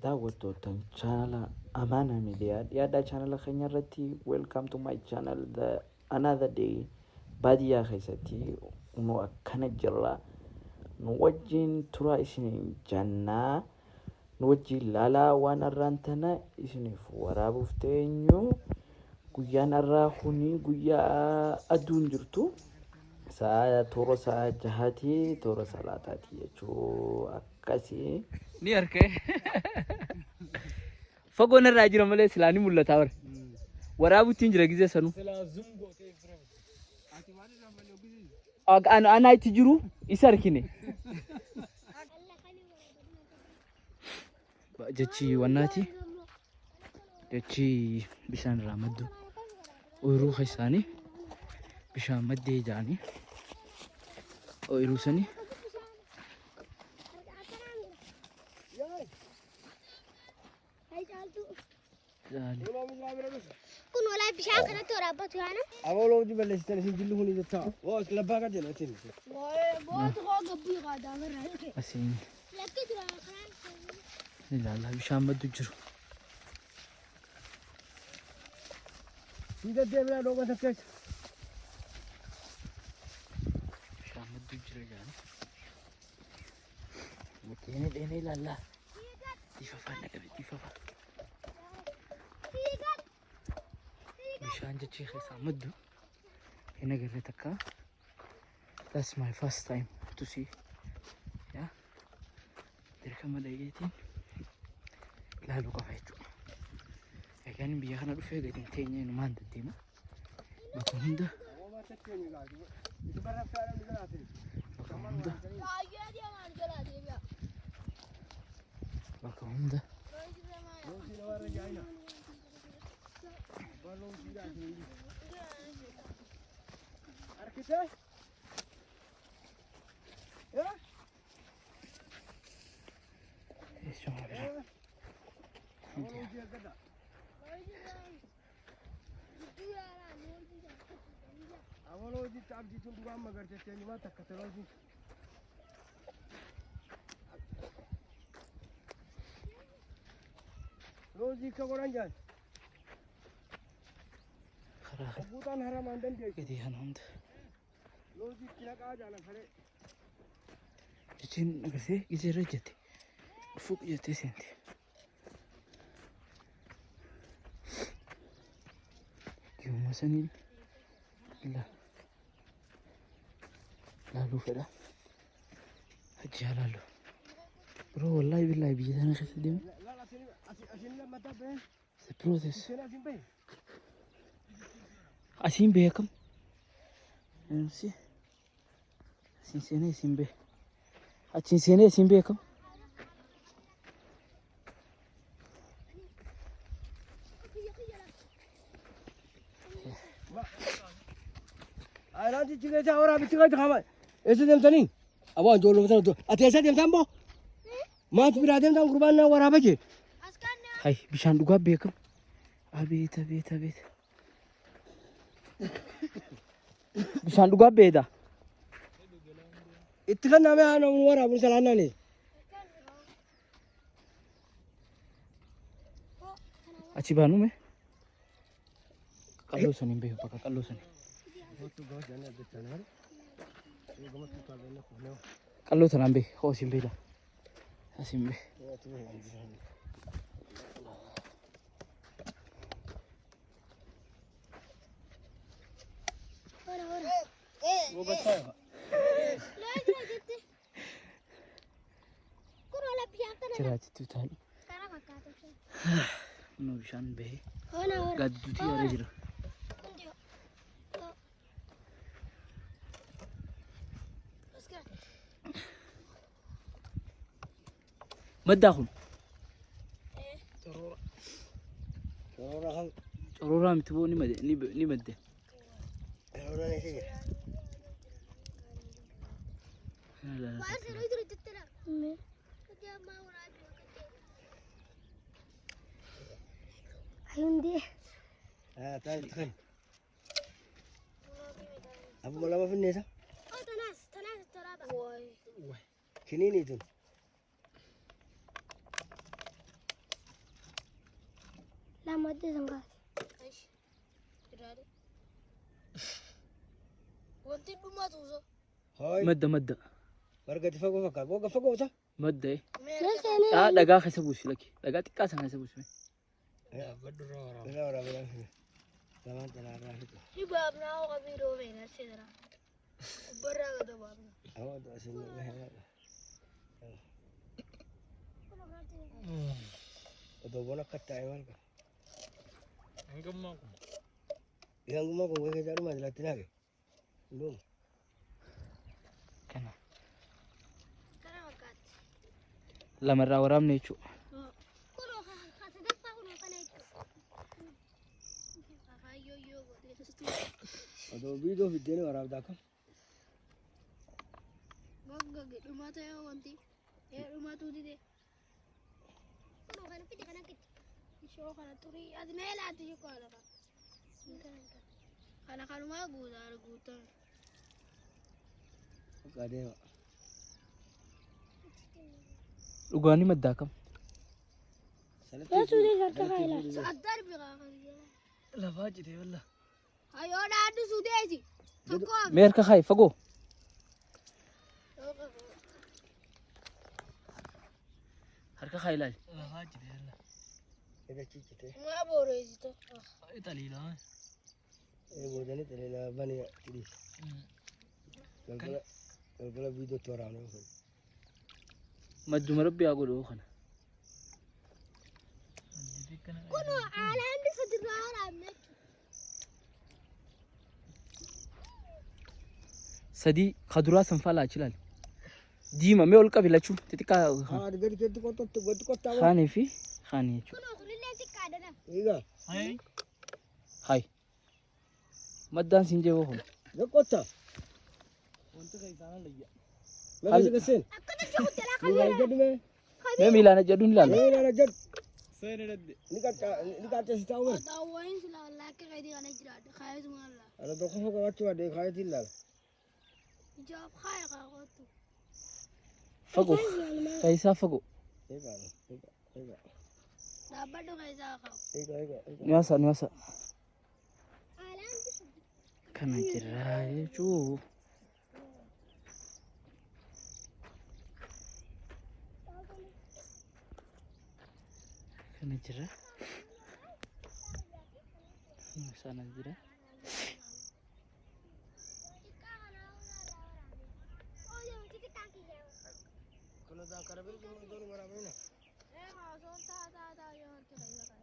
daawwattoota channel Amana Media yaada channel keenya irratti welcome to my channel the another day baadiyyaa keessatti nu akkana jirra nu wajjin tura isin jannaa nu wajjin laalaa waan irraan tana isiniif waraabuuf teenyu guyyaan irraa kuni guyyaa aduun jirtu sa'a toora sa'a jahati toora salaataati jechuu akkasii ni arke fagoon irraa jira malee silaa ni mul'ata war waraabuutiin jira gizee sanu ana itti jiru isa arkine jechi wannaati jechi bishaan irraa maddu ooyiruu keessaanii bishaan maddee jaanii ooyiruu sanii kun wala bishaan kanatti waraabatu yaana awolo di belle stelle si jillu huni jetta wo labba ka jela tin boot ko gabbi qaada marra asiin lakki jira kan ilaala bishaan maddu jiru sida deemna dogon takkes bishaan maddu jira jaanii mukkeen dheene ilaala tifafa nagabe tifafa bishaan jechi keessa maddu hin agarre takka. That's my first time to see. Yeah, dirqama dhageetiin ilaaluu qaba jechuudha. Egaan biyya kana dhufee gadi hin teenye inumaan deddeema bakka hunda bakka hunda arkite ya awolo di tabdi tun duga magarte teni ma takataloji roji ka goranjan butan haram andan de gadi kana hunda roji kila ka jana khare jechiin agartee gizeerra jette dhufuu jettee seente yooma saniin laaluu fedha hajji haa laaluu biroo wallaahi billaahi biyya tana keessa deemu asin la mata be the process sena asin be asiin beekam si asiin seenee asiin bee achiin seenee asiin beekam ayran ti chige ta ora bitti ka khama ese dem tani awan jolo mata to ate ese dem tambo maat bira dem tam qurban na wara baje hay bishaan dhugaa beekam abeet abeet abeet bishaan dhugaa beeda ittikan name ana wara bun salana ne achi baanume qalloo saniin beeku bakka qalloo sanii qalloo tanaan bee hoo asiin beela asiin bee वो बच्चा है jiraatitu taa'u nu bishaan bahee gadduutii yaada jira maddaa kun corooraa miti boo ni madde Hindi. tayo tkan apa mau lama finesa Oh, tanas taraba. kinini itu لا ما ادري زنقات ايش كده وانت ما توصل هاي مدة برقة فوق فكر فوق فوق صح مدة إيه ليش انا دقا خسبوس لك دقا تكاسن خسبوس يا بدر لا لا لا تمام تنا راحت شبابنا وغبيرو بين السدرة برا قد بابنا هو ده اسمه ده بولا كتا ايوان yang mau kau kerja rumah jelas tenaga belum كنا كان وقت لما راورام نيشو كله خاصة فاهم كنا يو يو ada video video ni orang dah kan gak rumah tuh ya wanti ya rumah tuh di deh كله كنا في كنا كده show kana turi adna ila ati ko ala kana kana ma guda arguta ada لقاني مداكم لا سودي جرت خايلة sadar bi ga khaliya لا فاجد والله ayo da adu sudesi tokko ميركا خاي فقو هركا خاي لاي لا فاجد والله ada cici teh ma boro isito ايطالي لا bodoh ni terlalu banyak tulis kalau video tu orang ni مد مربي اقول خنا كله على عندي صدر على عمك سدي خضرا سنفالا چلال ديما ميول قبيله چو تتكا ada gede kau tahu خاني في خاني چو كله كله اللي انت قاعدة iya هاي مدان سنجي وهم ده kota وانت كيسانا ليا mana sih kesin أكيد شو قلت لك ni lagi jadi meh ما ميلانا جدون لا ni ada jadi سين رد ni kata si tahu tawain sila laki kay di kana jira kaya tumala ada tu kau kau cuci ada kaya tilal jawab kaya ka ko tu فقو كيسا فقو iya dapat do kay sa ka نياسا نياسا على عندي صدر كنا جراي چو كنا جرا سانا جرا kalau dah karabil cuma dulu marah mana eh ka so ta yo te kay sa kay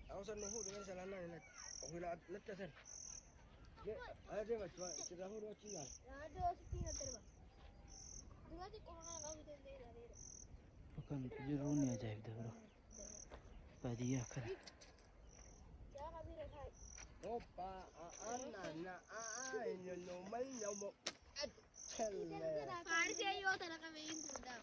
aku sen nuhu dengan selana ni aku lihat net sen ada dia macam kita nuhu dua cina ado sitina terba dugati ko nga ka video de la de فكان تجروني عجائب ده برو بادية كده ya ka bira kay opa anak ini normal nyamuk Parsi ayo talaga may intuda